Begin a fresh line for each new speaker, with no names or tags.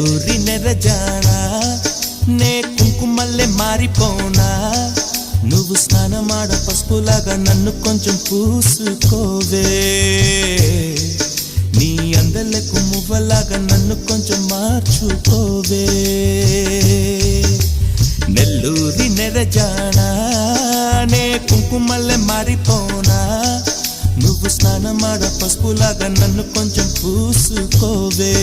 నెల్లూరి నెరజానా నే కుంకుమల్లె మారిపోనా నువ్వు స్నానమాడ పసుపులాగా నన్ను కొంచెం పూసుకోవే నీ అందలకు మువ్వలాగా నన్ను కొంచెం మార్చుకోవే నెల్లూరి నెరజానా నే కుంకుమల్లె మారిపోనా నువ్వు స్నానమాడ పసుపులాగా నన్ను కొంచెం పూసుకోవే